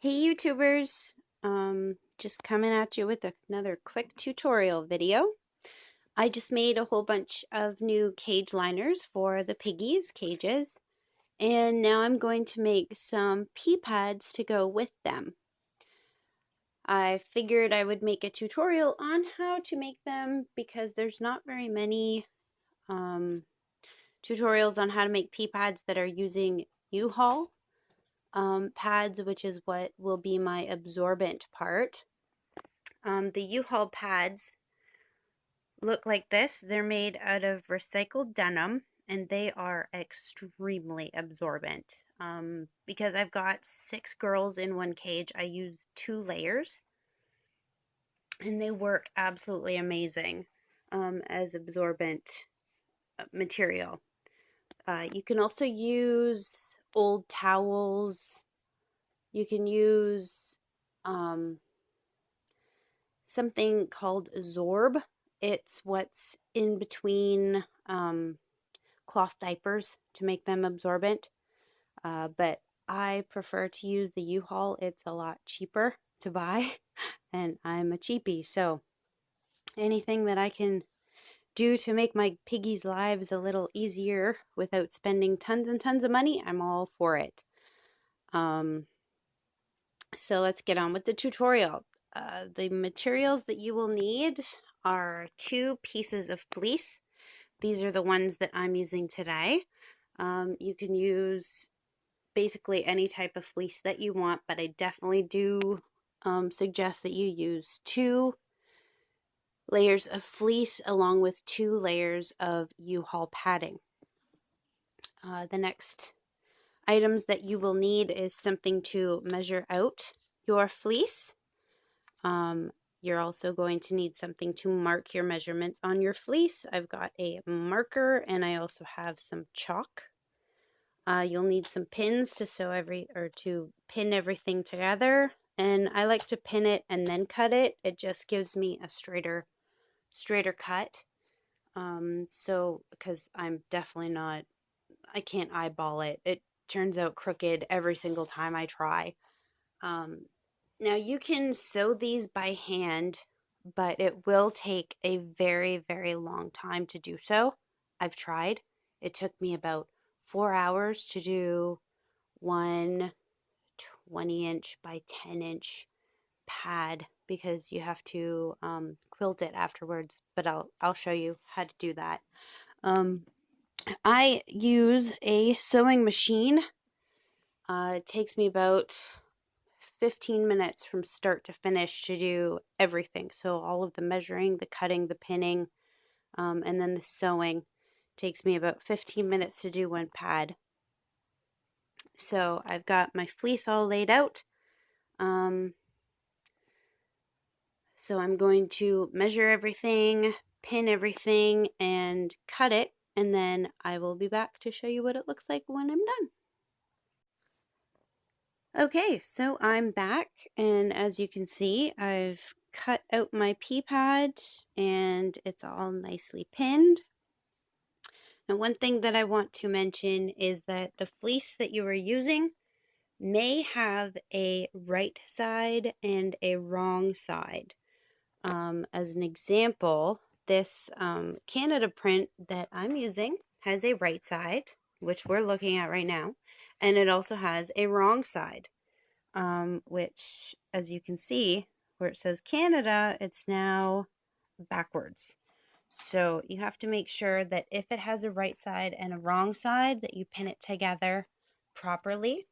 Hey YouTubers, just coming at you with another quick tutorial video. I just made a whole bunch of new cage liners for the piggies' cages, and now I'm going to make some pea pads to go with them. I figured I would make a tutorial on how to make them because there's not very many tutorials on how to make pea pads that are using U-Haul pads, which is what will be my absorbent part. The U-Haul pads look like this. They're made out of recycled denim and they are extremely absorbent. Because I've got 6 girls in one cage, I use 2 layers and they work absolutely amazing as absorbent material. You can also use old towels. You can use something called Zorb. It's what's in between cloth diapers to make them absorbent. But I prefer to use the U-Haul. It's a lot cheaper to buy, and I'm a cheapie. So anything that I can do to make my piggies' lives a little easier without spending tons and tons of money, I'm all for it. So let's get on with the tutorial. The materials that you will need are 2 pieces of fleece. These are the ones that I'm using today. You can use basically any type of fleece that you want, but I definitely do suggest that you use 2 layers of fleece along with 2 layers of U-Haul padding. The next items that you will need is something to measure out your fleece. You're also going to need something to mark your measurements on your fleece. I've got a marker and I also have some chalk. You'll need some pins to to pin everything together, and I like to pin it and then cut it. It just gives me a straighter cut. So because I'm definitely not, I can't eyeball it. It turns out crooked every single time I try. Now you can sew these by hand, but it will take a very, very long time to do so. I've tried. It took me about 4 hours to do one 20-inch by 10-inch pad because you have to quilt it afterwards, but I'll show you how to do that. I use a sewing machine. It takes me about 15 minutes from start to finish to do everything. So all of the measuring, the cutting, the pinning, and then the sewing takes me about 15 minutes to do one pad. So I've got my fleece all laid out. So I'm going to measure everything, pin everything, and cut it, and then I will be back to show you what it looks like when I'm done. Okay, so I'm back, and as you can see, I've cut out my pea pad, and it's all nicely pinned. Now, one thing that I want to mention is that the fleece that you are using may have a right side and a wrong side. As an example, this Canada print that I'm using has a right side, which we're looking at right now, and it also has a wrong side. Which, as you can see, where it says Canada, it's now backwards. So you have to make sure that if it has a right side and a wrong side, that you pin it together properly.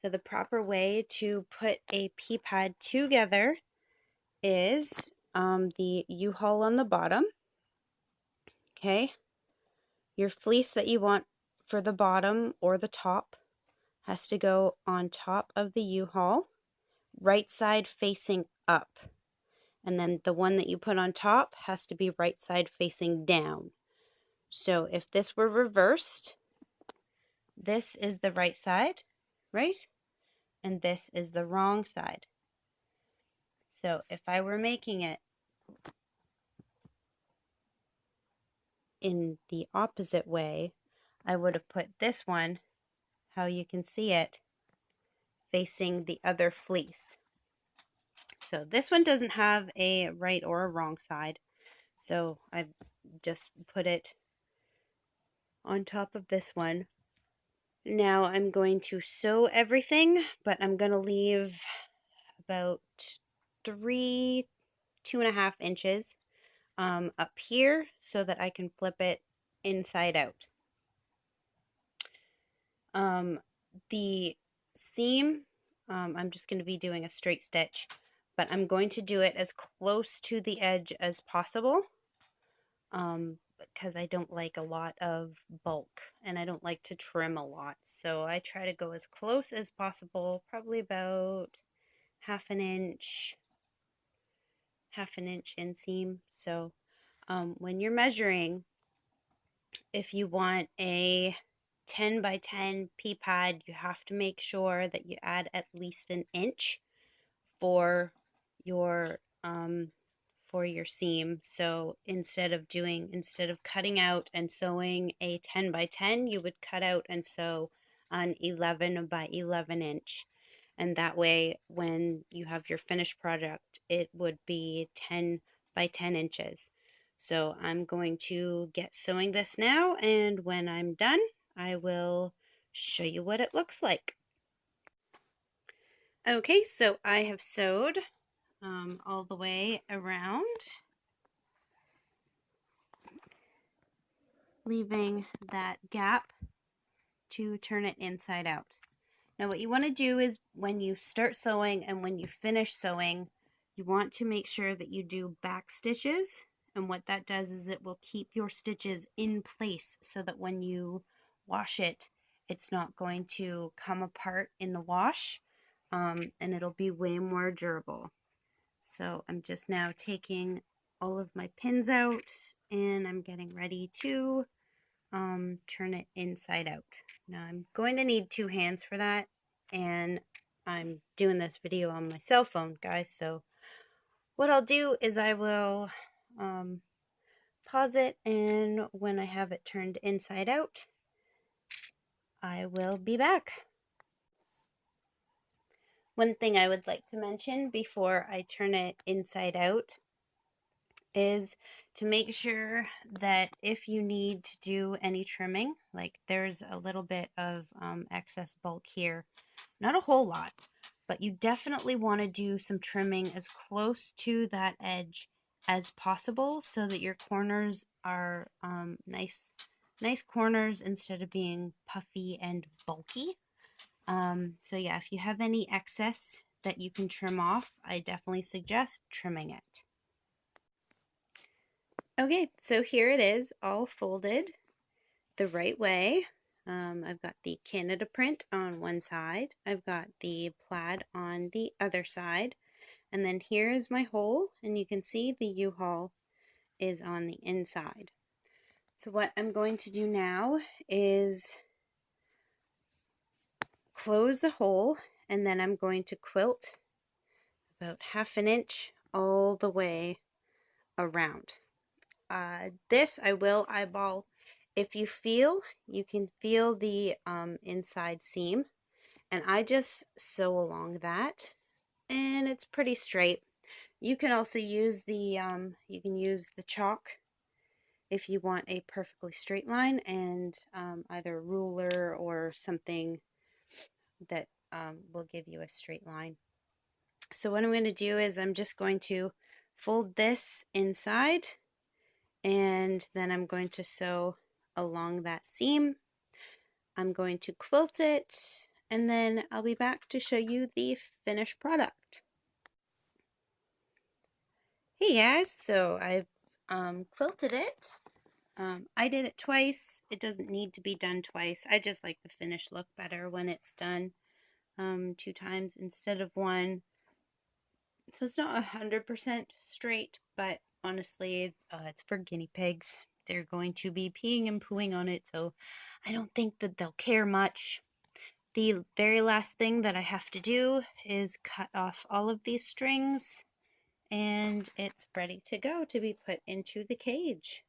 So the proper way to put a pea pad together is the U-Haul on the bottom. Okay. Your fleece that you want for the bottom or the top has to go on top of the U-Haul, right side facing up. And then the one that you put on top has to be right side facing down. So if this were reversed, this is the right side, right? And this is the wrong side. So if I were making it in the opposite way, I would have put this one, how you can see it, facing the other fleece. So this one doesn't have a right or a wrong side. So I've just put it on top of this one. Now I'm going to sew everything, but I'm going to leave about 2.5 inches up here so that I can flip it inside out. The seam, I'm just going to be doing a straight stitch, but I'm going to do it as close to the edge as possible because I don't like a lot of bulk and I don't like to trim a lot. So I try to go as close as possible, probably about half an inch inseam. So when you're measuring, if you want a 10 by 10 pea pad, you have to make sure that you add at least an inch for your seam. So instead of cutting out and sewing a 10 by 10, you would cut out and sew an 11 by 11 inch. And that way, when you have your finished product, it would be 10 by 10 inches. So I'm going to get sewing this now, and when I'm done, I will show you what it looks like. Okay, so I have sewed all the way around, leaving that gap to turn it inside out. Now what you want to do is when you start sewing and when you finish sewing, you want to make sure that you do back stitches, and what that does is it will keep your stitches in place so that when you wash it, it's not going to come apart in the wash, and it'll be way more durable. So I'm just now taking all of my pins out and I'm getting ready to turn it inside out. Now I'm going to need 2 hands for that, and I'm doing this video on my cell phone, guys, so what I'll do is I will pause it, and when I have it turned inside out, I will be back. One thing I would like to mention before I turn it inside out is to make sure that if you need to do any trimming, like there's a little bit of excess bulk here, not a whole lot, but you definitely want to do some trimming as close to that edge as possible so that your corners are nice corners instead of being puffy and bulky. So yeah, if you have any excess that you can trim off, I definitely suggest trimming it. Okay, so here it is, all folded the right way. I've got the Canada print on one side, I've got the plaid on the other side, and then here is my hole, and you can see the U-haul is on the inside. So what I'm going to do now is close the hole, and then I'm going to quilt about half an inch all the way around. This I will eyeball. If you can feel the inside seam, and I just sew along that, and it's pretty straight. You can also use the chalk if you want a perfectly straight line, and either a ruler or something that will give you a straight line. So what I'm going to do is I'm just going to fold this inside, and then I'm going to sew along that seam. I'm going to quilt it, and then I'll be back to show you the finished product. Hey guys, so I've quilted it. I did it twice. It doesn't need to be done twice. I just like the finished look better when it's done 2 times instead of 1. So it's not 100% straight, but honestly, it's for guinea pigs. They're going to be peeing and pooing on it, so I don't think that they'll care much. The very last thing that I have to do is cut off all of these strings, and it's ready to go to be put into the cage.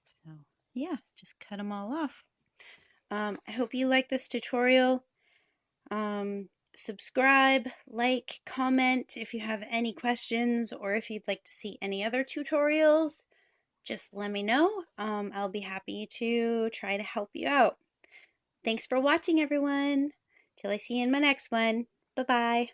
So yeah, just cut them all off. I hope you like this tutorial. Subscribe, like, comment if you have any questions, or if you'd like to see any other tutorials, just let me know. I'll be happy to try to help you out. Thanks for watching, everyone. Till I see you in my next one. Bye-bye.